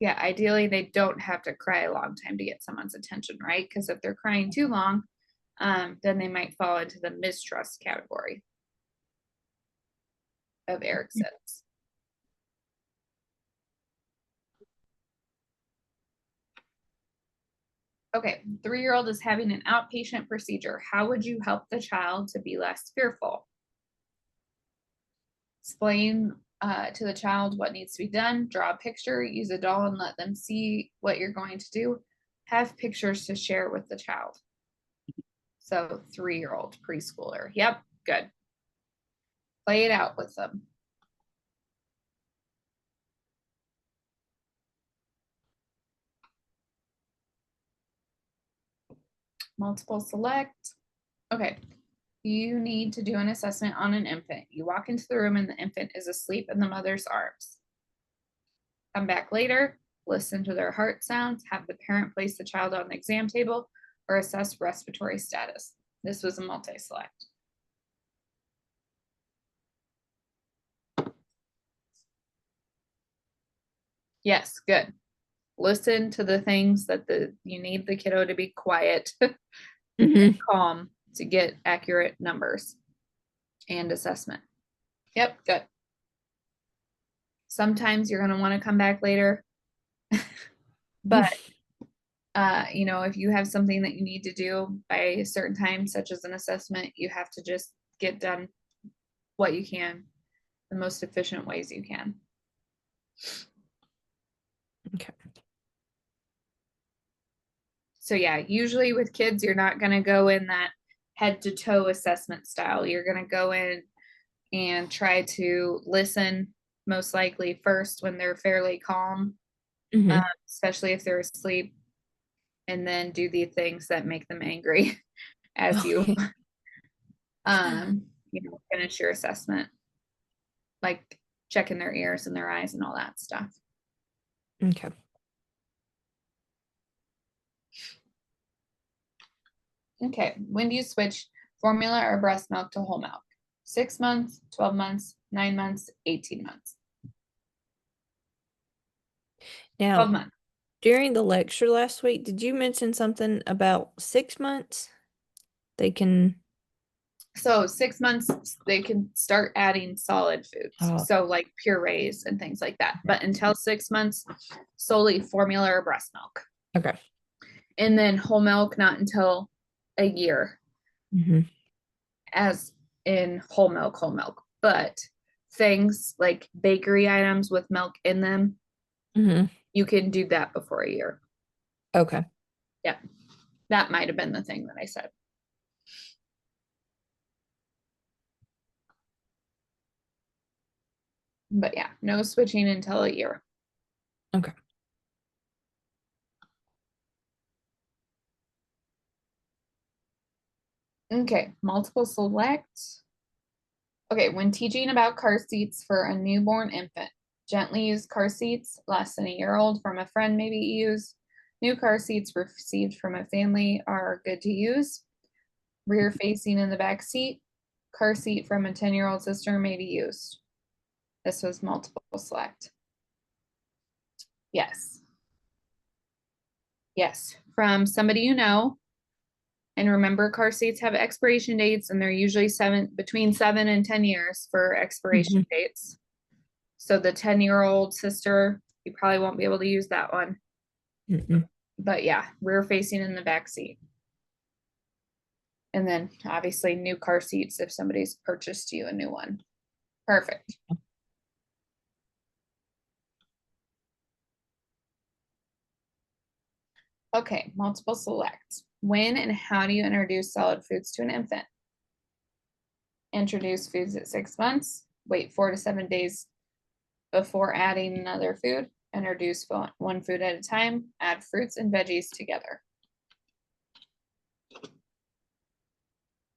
[SPEAKER 1] Yeah, ideally they don't have to cry a long time to get someone's attention, right? Because if they're crying too long, then they might fall into the mistrust category of Erickson's. Okay, 3-year-old is having an outpatient procedure. How would you help the child to be less fearful? Explain to the child what needs to be done, draw a picture, use a doll and let them see what you're going to do. Have pictures to share with the child. So 3-year-old preschooler. Yep, good. Play it out with them. Multiple select. Okay, you need to do an assessment on an infant. You walk into the room and the infant is asleep in the mother's arms. Come back later, listen to their heart sounds, have the parent place the child on the exam table, or assess respiratory status. This was a multi-select. Yes, good. listen to the things that you need the kiddo to be quiet and
[SPEAKER 2] Mhm.
[SPEAKER 1] calm to get accurate numbers and assessment. Yep, good. Sometimes you're going to want to come back later, but if you have something that you need to do by a certain time, such as an assessment, you have to just get done what you can, the most efficient ways you can.
[SPEAKER 2] Okay.
[SPEAKER 1] So yeah, usually with kids, you're not going to go in that head to toe assessment style. You're going to go in and try to listen, most likely first when they're fairly calm,
[SPEAKER 2] Mhm.
[SPEAKER 1] especially if they're asleep, and then do the things that make them angry as you
[SPEAKER 2] Okay.
[SPEAKER 1] finish your assessment, like checking their ears and their eyes and all that stuff.
[SPEAKER 2] Okay.
[SPEAKER 1] Okay, when do you switch formula or breast milk to whole milk? 6 months, 12 months, 9 months, 18 months. 12
[SPEAKER 2] Now,
[SPEAKER 1] months.
[SPEAKER 2] during the lecture last week, did you mention something about 6 months? They can.
[SPEAKER 1] So 6 months, they can start adding solid foods.
[SPEAKER 2] Oh,
[SPEAKER 1] So like purees and things like that. But until 6 months, solely formula or breast milk.
[SPEAKER 2] okay.
[SPEAKER 1] And then whole milk, not until a year,
[SPEAKER 2] Mm-hmm.
[SPEAKER 1] as in whole milk. But things like bakery items with milk in them,
[SPEAKER 2] Mm-hmm.
[SPEAKER 1] you can do that before a year.
[SPEAKER 2] Okay.
[SPEAKER 1] Yeah. That might have been the thing that I said. But yeah, no switching until a year.
[SPEAKER 2] Okay.
[SPEAKER 1] Okay, multiple select. Okay, when teaching about car seats for a newborn infant, gently use car seats less than a year old from a friend may be used. New car seats received from a family are good to use. Rear facing in the back seat, car seat from a 10-year-old sister may be used. This was multiple select. Yes. Yes, from somebody you know. And remember, car seats have expiration dates, and they're usually between 7 and 10 years for expiration
[SPEAKER 2] Mm-hmm.
[SPEAKER 1] dates. So the 10-year-old sister, you probably won't be able to use that one.
[SPEAKER 2] Mm-hmm.
[SPEAKER 1] But yeah, rear facing in the back seat. And then obviously new car seats if somebody's purchased you a new one. Perfect. Okay, multiple select. When and how do you introduce solid foods to an infant? Introduce foods at 6 months. Wait 4 to 7 days before adding another food. Introduce one food at a time. Add fruits and veggies together.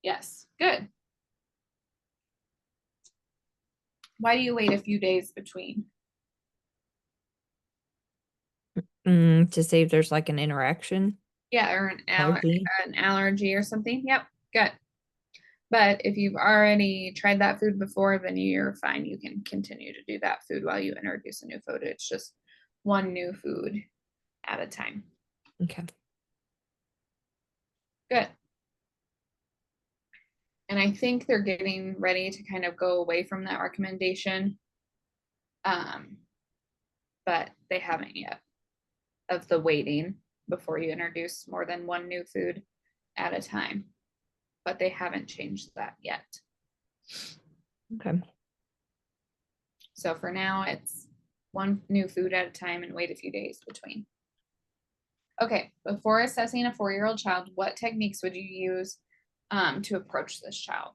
[SPEAKER 1] Yes, good. Why do you wait a few days between?
[SPEAKER 2] To see if there's like an interaction.
[SPEAKER 1] Yeah, or
[SPEAKER 2] Allergy.
[SPEAKER 1] an allergy or something. Yep, good. But if you've already tried that food before, then you're fine. You can continue to do that food while you introduce a new food. It's just one new food at a time.
[SPEAKER 2] Okay.
[SPEAKER 1] Good. And I think they're getting ready to kind of go away from that recommendation. But they haven't yet, of the waiting before you introduce more than one new food at a time. But they haven't changed that yet.
[SPEAKER 2] Okay.
[SPEAKER 1] So for now, it's one new food at a time and wait a few days between. Okay, before assessing a 4-year-old child, what techniques would you use to approach this child?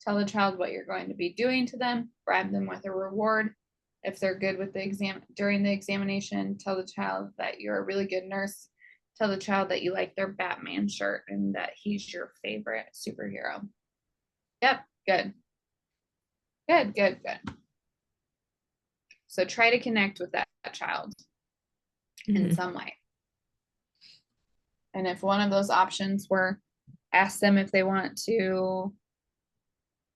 [SPEAKER 1] Tell the child what you're going to be doing to them, bribe them with a reward. If they're good with the exam during the examination, tell the child that you're a really good nurse. Tell the child that you like their Batman shirt and that he's your favorite superhero. Yep, good. Good, good, good. So try to connect with that child in
[SPEAKER 2] Mm-hmm.
[SPEAKER 1] some way. And if one of those options were ask them if they want you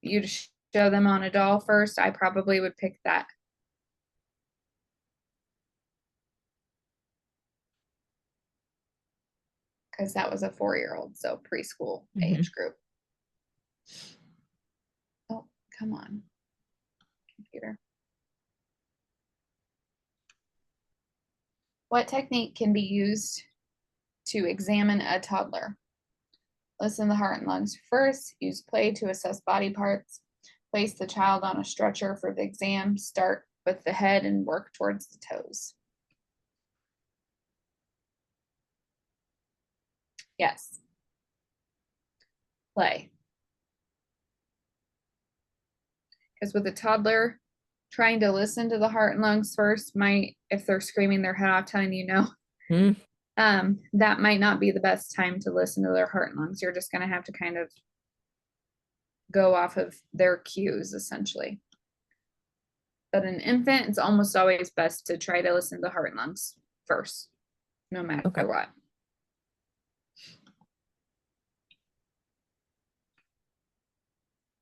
[SPEAKER 1] to show them on a doll first, I probably would pick that. because that was a 4-year-old, so preschool
[SPEAKER 2] Mhm.
[SPEAKER 1] age group. Oh, come on, computer. What technique can be used to examine a toddler? Listen to the heart and lungs first. Use play to assess body parts. Place the child on a stretcher for the exam. Start with the head and work towards the toes. Yes. Play. Because with a toddler, trying to listen to the heart and lungs first might, if they're screaming their head off, telling you no,
[SPEAKER 2] Mm.
[SPEAKER 1] that might not be the best time to listen to their heart and lungs. You're just going to have to kind of go off of their cues, essentially. But an infant, it's almost always best to try to listen to the heart and lungs first, no matter
[SPEAKER 2] Okay.
[SPEAKER 1] what.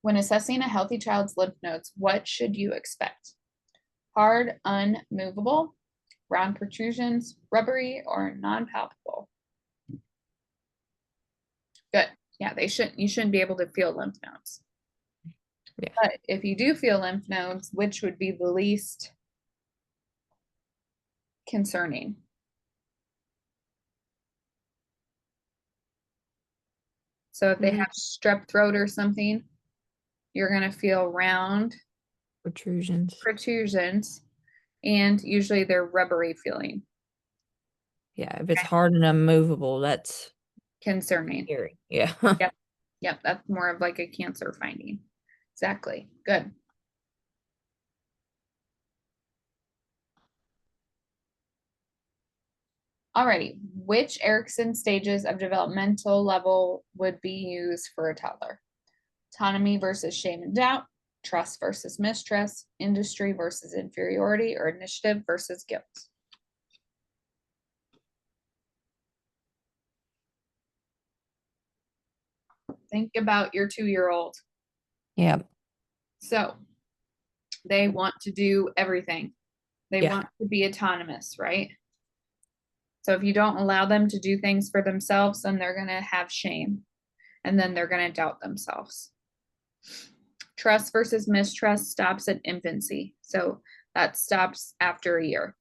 [SPEAKER 1] When assessing a healthy child's lymph nodes, what should you expect? Hard, unmovable, round protrusions, rubbery, or non-palpable? Good. Yeah, you shouldn't be able to feel lymph nodes.
[SPEAKER 2] Yeah.
[SPEAKER 1] But if you do feel lymph nodes, which would be the least concerning? So if they have strep throat or something, you're going to feel round protrusions, and usually they're rubbery feeling.
[SPEAKER 2] Yeah, if it's hard and unmovable, that's
[SPEAKER 1] Concerning.
[SPEAKER 2] scary. Yeah.
[SPEAKER 1] Yep. Yep, that's more of like a cancer finding. Exactly. Good. Alrighty, which Erickson stages of developmental level would be used for a toddler? Autonomy versus shame and doubt, trust versus mistrust, industry versus inferiority, or initiative versus guilt? Think about your 2-year-old.
[SPEAKER 2] Yeah.
[SPEAKER 1] So they want to do everything. They
[SPEAKER 2] Yeah.
[SPEAKER 1] want to be autonomous, right? So if you don't allow them to do things for themselves, then they're going to have shame, and then they're going to doubt themselves. Trust versus mistrust stops at infancy. So that stops after a year.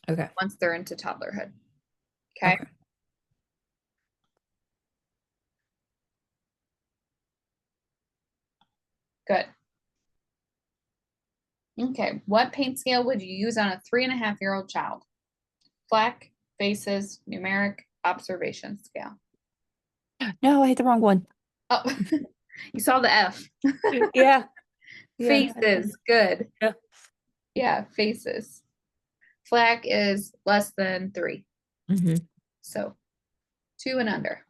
[SPEAKER 2] Okay.
[SPEAKER 1] Once they're into toddlerhood. Okay.
[SPEAKER 2] Okay.
[SPEAKER 1] Good. Okay. What paint scale would you use on a 3.5-year-old child? Flack, faces, numeric, observation scale.
[SPEAKER 2] No, I hit the wrong one.
[SPEAKER 1] Oh, you saw the F.
[SPEAKER 2] Yeah.
[SPEAKER 1] Faces. Good.
[SPEAKER 2] Yeah.
[SPEAKER 1] Yeah, faces. Flack is less than 3.
[SPEAKER 2] Mm-hmm.
[SPEAKER 1] So 2 and under.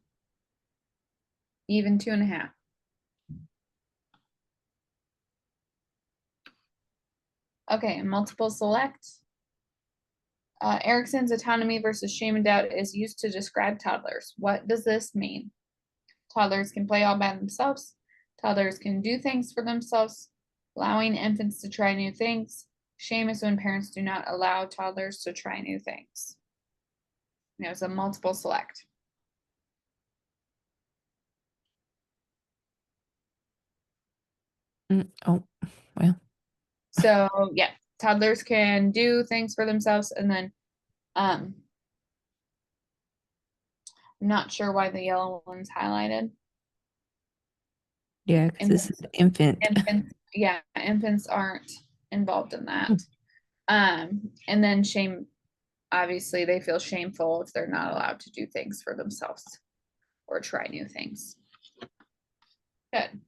[SPEAKER 1] Even 2.5. Okay, multiple select. Erickson's autonomy versus shame and doubt is used to describe toddlers. What does this mean? Toddlers can play all by themselves. Toddlers can do things for themselves. Allowing infants to try new things. Shame is when parents do not allow toddlers to try new things. There's a multiple select.
[SPEAKER 2] Oh, well.
[SPEAKER 1] So yeah, toddlers can do things for themselves, and then I'm not sure why the yellow one's highlighted.
[SPEAKER 2] Yeah, because this is infant.
[SPEAKER 1] Yeah, infants aren't involved in that. And then shame, obviously they feel shameful if they're not allowed to do things for themselves or try new things. Good.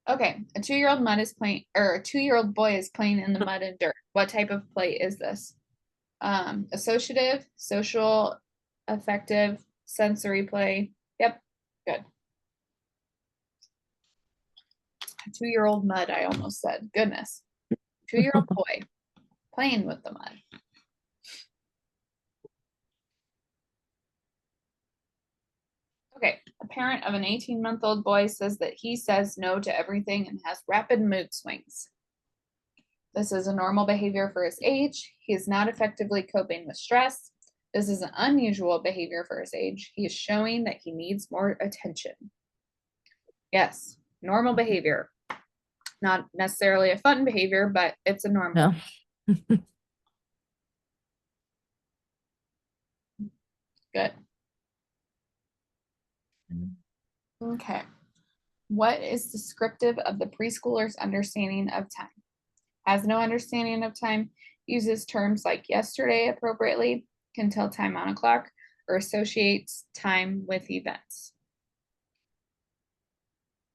[SPEAKER 1] Okay, a 2-year-old mud is playing, or a 2-year-old boy is playing in the mud and dirt. What type of play is this? Associative, social, affective, sensory play. Yep, good. A 2-year-old mud, I almost said. Goodness. 2-year-old boy playing with the mud. Okay, a parent of an 18-month-old boy says that he says no to everything and has rapid mood swings. This is a normal behavior for his age. He is not effectively coping with stress. This is an unusual behavior for his age. He is showing that he needs more attention. Yes, normal behavior. Not necessarily a fun behavior, but it's a normal.
[SPEAKER 2] No.
[SPEAKER 1] Good. Okay. What is descriptive of the preschooler's understanding of time? Has no understanding of time, uses terms like yesterday appropriately, can tell time on a clock, or associates time with events.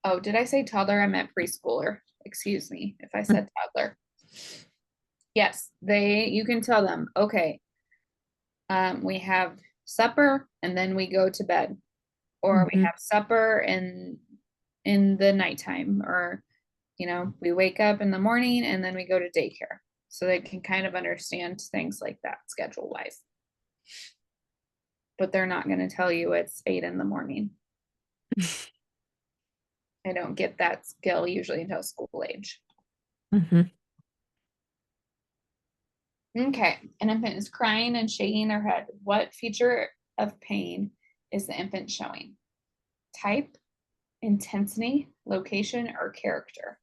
[SPEAKER 1] Oh, did I say toddler? I meant preschooler. Excuse me if I said toddler. Yes, you can tell them, okay, we have supper and then we go to bed, or we have supper in the nighttime, or we wake up in the morning and then we go to daycare. So they can kind of understand things like that schedule wise. But they're not going to tell you it's 8 in the morning. I don't get that skill usually until school age. Okay, an infant is crying and shaking their head. What feature of pain is the infant showing? Type, intensity, location, or character?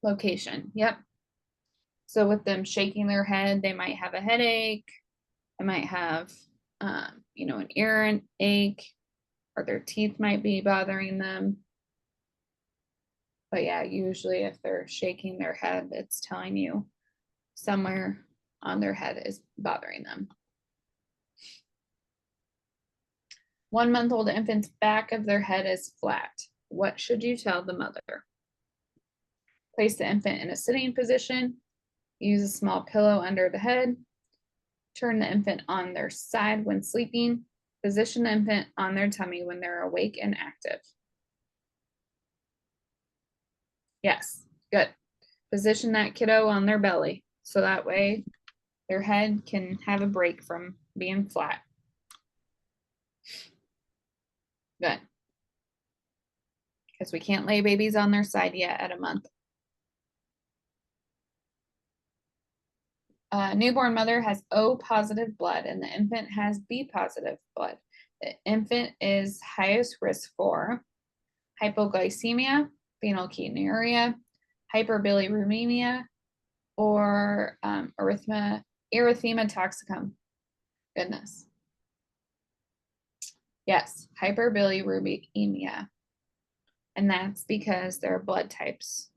[SPEAKER 1] Location, yep. So with them shaking their head, they might have a headache. They might have, an ear ache, or their teeth might be bothering them. But yeah, usually if they're shaking their head, it's telling you somewhere on their head is bothering them. 1-month-old infant's back of their head is flat. What should you tell the mother? Place the infant in a sitting position. Use a small pillow under the head. Turn the infant on their side when sleeping. Position the infant on their tummy when they're awake and active. Yes, good. Position that kiddo on their belly, so that way their head can have a break from being flat. Good. Because we can't lay babies on their side yet at a month. Newborn mother has O positive blood and the infant has B positive blood. The infant is highest risk for hypoglycemia, phenylketonuria, hyperbilirubinemia, or erythema toxicum. Goodness. Yes, hyperbilirubinemia. And that's because their blood types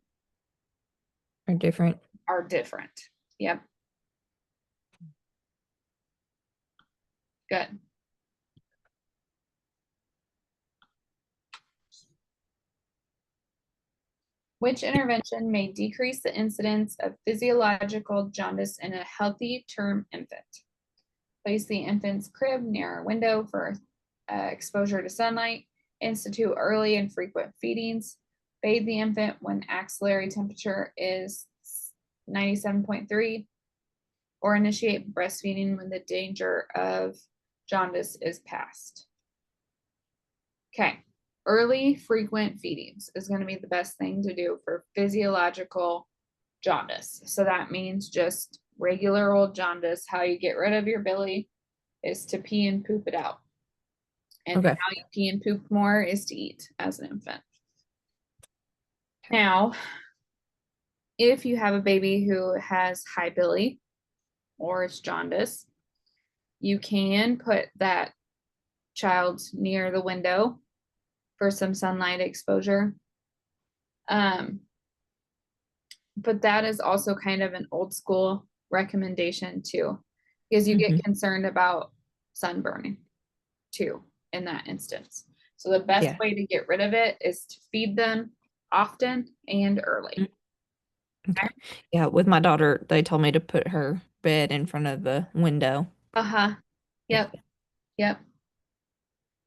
[SPEAKER 2] Are different.
[SPEAKER 1] Yep. Good. Which intervention may decrease the incidence of physiological jaundice in a healthy term infant? Place the infant's crib near a window for exposure to sunlight. Institute early and frequent feedings. Bathe the infant when axillary temperature is 97.3. Or initiate breastfeeding when the danger of jaundice is past. Okay. Early frequent feedings is going to be the best thing to do for physiological jaundice. So that means just regular old jaundice. How you get rid of your billy is to pee and poop it out. And how you pee and poop more is to eat as an infant. Now, if you have a baby who has high billy or it's jaundice, you can put that child near the window for some sunlight exposure. But that is also kind of an old school recommendation too, because you get concerned about sunburning too in that instance. So the best way to get rid of it is to feed them often and early.
[SPEAKER 2] Okay. Yeah, with my daughter, they told me to put her bed in front of the window.
[SPEAKER 1] Yep.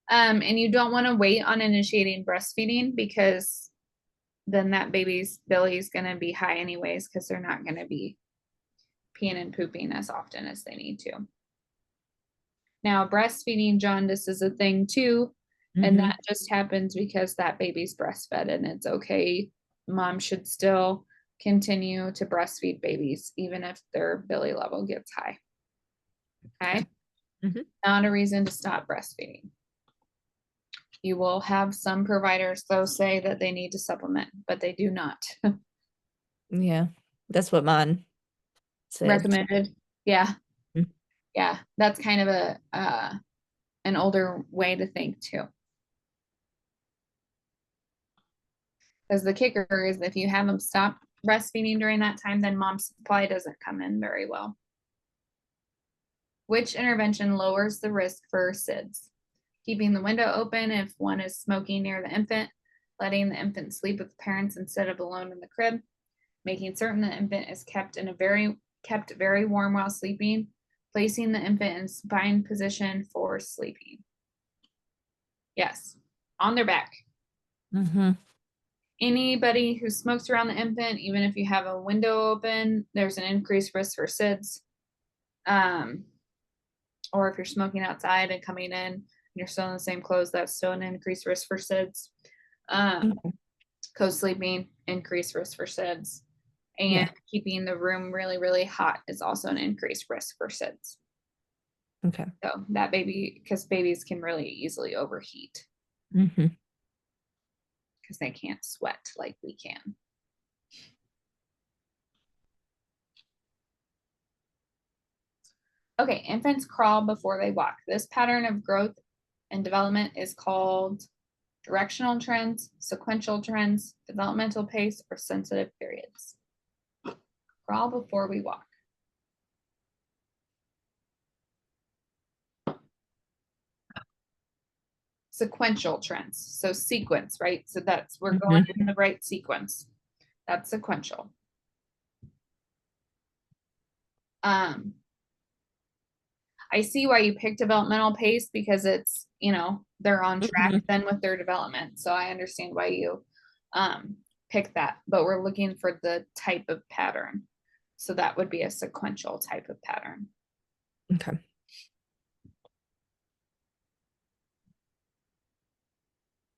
[SPEAKER 1] And you don't want to wait on initiating breastfeeding, because then that baby's belly is going to be high anyways, because they're not going to be peeing and pooping as often as they need to. Now, breastfeeding jaundice is a thing too, And
[SPEAKER 2] Mm-hmm.
[SPEAKER 1] that just happens because that baby's breastfed and it's okay. Mom should still continue to breastfeed babies, even if their Billy level gets high. Okay.
[SPEAKER 2] Mm-hmm.
[SPEAKER 1] Not a reason to stop breastfeeding. You will have some providers, though, say that they need to supplement, but they do not.
[SPEAKER 2] Yeah, that's what mine said.
[SPEAKER 1] Recommended. Yeah.
[SPEAKER 2] Mm.
[SPEAKER 1] Yeah. That's kind of an older way to think too. Because the kicker is if you have them stop breastfeeding during that time, then mom's supply doesn't come in very well. Which intervention lowers the risk for SIDS? Keeping the window open if one is smoking near the infant, letting the infant sleep with the parents instead of alone in the crib, making certain the infant is kept very warm while sleeping, placing the infant in supine position for sleeping. Yes, on their back.
[SPEAKER 2] Mm-hmm.
[SPEAKER 1] Anybody who smokes around the infant, even if you have a window open, there's an increased risk for SIDS. Or if you're smoking outside and coming in and you're still in the same clothes, that's still an increased risk for SIDS. Co-sleeping, increased risk for SIDS. And
[SPEAKER 2] Yeah.
[SPEAKER 1] keeping the room really, really hot is also an increased risk for SIDS.
[SPEAKER 2] Okay.
[SPEAKER 1] So that baby, because babies can really easily overheat
[SPEAKER 2] Mm-hmm.
[SPEAKER 1] because they can't sweat like we can. Okay, infants crawl before they walk. This pattern of growth and development is called directional trends, sequential trends, developmental pace, or sensitive periods. Crawl before we walk. Sequential trends. So sequence, right? So that's we're going
[SPEAKER 2] Mm-hmm.
[SPEAKER 1] in the right sequence. That's sequential. I see why you pick developmental pace because it's, they're on track
[SPEAKER 2] Mm-hmm.
[SPEAKER 1] then with their development. So I understand why you pick that, but we're looking for the type of pattern. So that would be a sequential type of pattern.
[SPEAKER 2] Okay.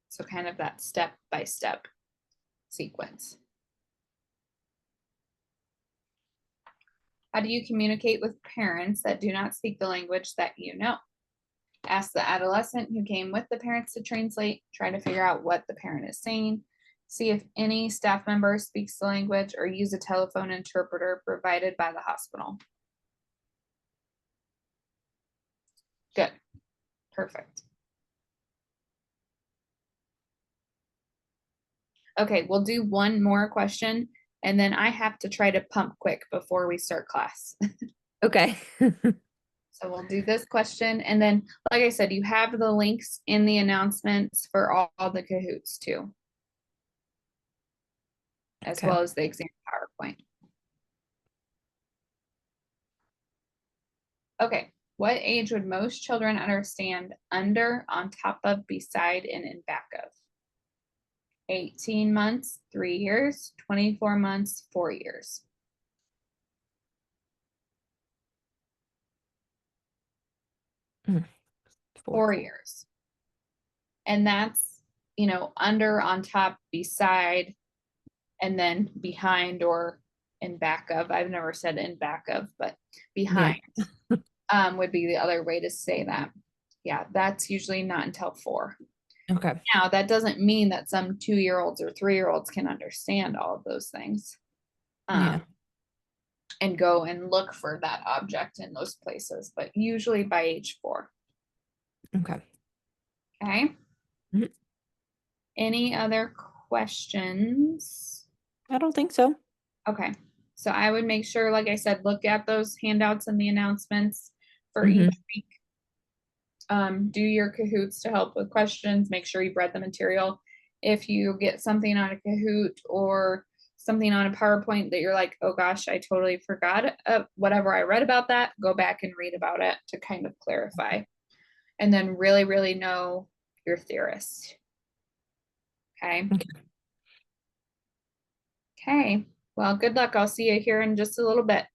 [SPEAKER 1] So kind of that step by step sequence. How do you communicate with parents that do not speak the language that you know? Ask the adolescent who came with the parents to translate, try to figure out what the parent is saying, see if any staff member speaks the language, or use a telephone interpreter provided by the hospital. Good. Perfect. Okay, we'll do one more question, and then I have to try to pump quick before we start class.
[SPEAKER 2] Okay.
[SPEAKER 1] So we'll do this question, and then, like I said, you have the links in the announcements for all the Kahoots too, as
[SPEAKER 2] Okay.
[SPEAKER 1] well as the exam PowerPoint. Okay, what age would most children understand under, on top of, beside, and in back of? 18 months, 3 years, 24 months, 4 years. 4 years. And that's, under, on top, beside, and then behind or in back of. I've never said in back of, but behind would be the other way to say that. Yeah, that's usually not until 4.
[SPEAKER 2] Okay.
[SPEAKER 1] Now, that doesn't mean that some 2-year-olds or 3-year-olds can understand all of those things.
[SPEAKER 2] Yeah.
[SPEAKER 1] And go and look for that object in those places, but usually by age 4.
[SPEAKER 2] Okay.
[SPEAKER 1] Okay.
[SPEAKER 2] Mhm.
[SPEAKER 1] Any other questions?
[SPEAKER 2] I don't think so.
[SPEAKER 1] Okay. So I would make sure, like I said, look at those handouts and the announcements for
[SPEAKER 2] Mhm.
[SPEAKER 1] each week. Do your Kahoots to help with questions. Make sure you've read the material. If you get something on a Kahoot or something on a PowerPoint that you're like, oh gosh, I totally forgot whatever I read about that, go back and read about it to kind of clarify. And then really, really know your theorist. Okay.
[SPEAKER 2] Okay.
[SPEAKER 1] Okay. Well, good luck. I'll see you here in just a little bit.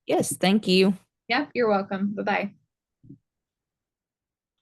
[SPEAKER 2] Yes, thank you.
[SPEAKER 1] Yep, you're welcome. Bye-bye.